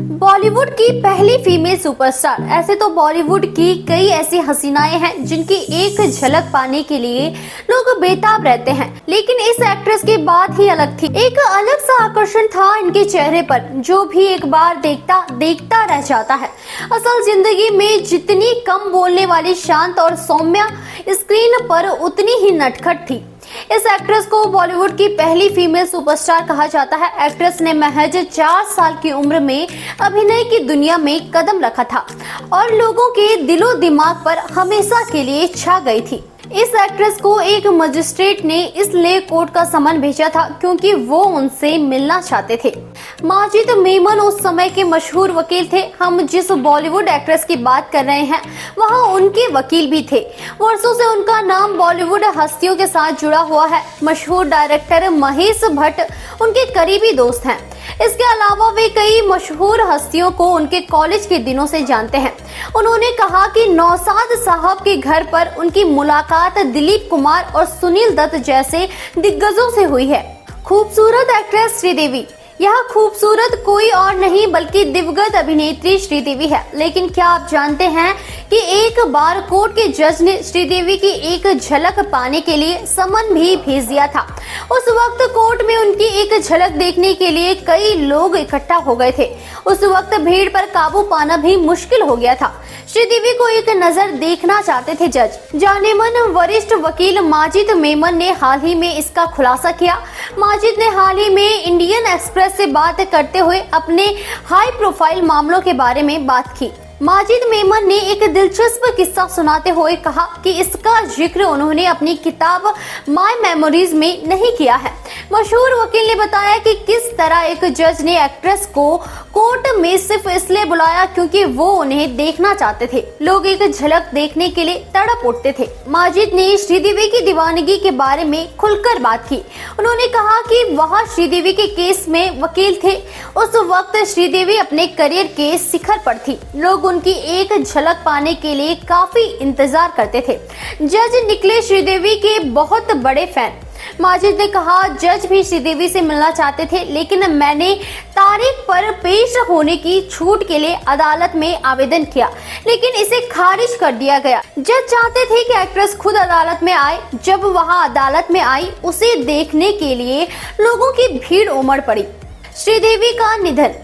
बॉलीवुड की पहली female superstar. ऐसे तो बॉलीवुड की कई ऐसी हसीनाएं हैं जिनकी एक झलक पाने के लिए लोग बेताब रहते हैं, लेकिन इस एक्ट्रेस की बात ही अलग थी। एक अलग सा आकर्षण था इनके चेहरे पर, जो भी एक बार देखता रह जाता है। असल जिंदगी में जितनी कम बोलने वाली शांत और सौम्या, स्क्रीन पर उतनी ही नटखट थी। इस एक्ट्रेस को बॉलीवुड की पहली फीमेल सुपरस्टार कहा जाता है। एक्ट्रेस ने महज 4 साल की उम्र में अभिनय की दुनिया में कदम रखा था और लोगों के दिलो दिमाग पर हमेशा के लिए छा गई थी। इस एक्ट्रेस को एक मजिस्ट्रेट ने इसलिए कोर्ट का समन भेजा था क्योंकि वो उनसे मिलना चाहते थे। माजिद मेमन उस समय के मशहूर वकील थे। हम जिस बॉलीवुड एक्ट्रेस की बात कर रहे हैं वहाँ उनके वकील भी थे। वर्षों से उनका नाम बॉलीवुड हस्तियों के साथ जुड़ा हुआ है। मशहूर डायरेक्टर महेश भट्ट उनके करीबी दोस्त हैं। इसके अलावा वे कई मशहूर हस्तियों को उनके कॉलेज के दिनों से जानते हैं। उन्होंने कहा कि नौशाद साहब के घर पर उनकी मुलाकात दिलीप कुमार और सुनील दत्त जैसे दिग्गजों से हुई है। खूबसूरत एक्ट्रेस श्रीदेवी। यह खूबसूरत कोई और नहीं बल्कि दिवंगत अभिनेत्री श्रीदेवी है। लेकिन क्या आप जानते हैं कि एक बार कोर्ट के जज ने श्रीदेवी की एक झलक पाने के लिए समन भी भेज दिया था। उस वक्त कोर्ट में उनकी एक झलक देखने के लिए कई लोग इकट्ठा हो गए थे। उस वक्त भीड़ पर काबू पाना भी मुश्किल हो गया था। श्रीदेवी को एक नजर देखना चाहते थे जज। जानेमन वरिष्ठ वकील माजिद मेमन ने हाल ही में इसका खुलासा किया। माजिद ने हाल ही में इंडियन एक्सप्रेस से बात करते हुए अपने हाई प्रोफाइल मामलों के बारे में बात की। माजिद मेमन ने एक दिलचस्प किस्सा सुनाते हुए कहा कि इसका जिक्र उन्होंने अपनी किताब माय मेमोरीज में नहीं किया है। मशहूर वकील ने बताया कि किस तरह एक जज ने एक्ट्रेस को कोर्ट में सिर्फ इसलिए बुलाया क्योंकि वो उन्हें देखना चाहते थे। लोग एक झलक देखने के लिए तड़प उठते थे। माजिद ने श्रीदेवी की दीवानगी के बारे में खुलकर बात की। उन्होंने कहा कि वह श्रीदेवी के केस में वकील थे। उस वक्त श्रीदेवी अपने करियर के शिखर पर थी। लोग उनकी एक झलक पाने के लिए काफी इंतजार करते थे। जज निकले श्रीदेवी के बहुत बड़े फैन। माजिद ने कहा, जज भी श्रीदेवी से मिलना चाहते थे, लेकिन मैंने तारीख पर पेश होने की छूट के लिए अदालत में आवेदन किया, लेकिन इसे खारिज कर दिया गया। जज चाहते थे कि एक्ट्रेस खुद अदालत में आए। जब वहां अदालत में आई, उसे देखने के लिए लोगों की भीड़ उमड़ पड़ी। श्रीदेवी का निधन।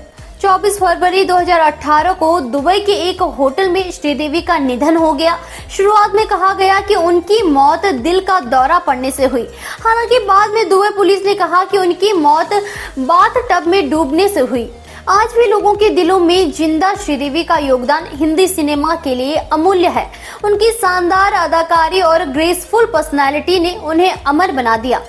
24 फरवरी 2018 को दुबई के एक होटल में श्रीदेवी का निधन हो गया। शुरुआत में कहा गया कि उनकी मौत दिल का दौरा पड़ने से हुई। हालांकि बाद में दुबई पुलिस ने कहा कि उनकी मौत बाथ टब में डूबने से हुई। आज भी लोगों के दिलों में जिंदा श्रीदेवी का योगदान हिंदी सिनेमा के लिए अमूल्य है। उनकी शानदार अदाकारी और ग्रेसफुल पर्सनालिटी ने उन्हें अमर बना दिया।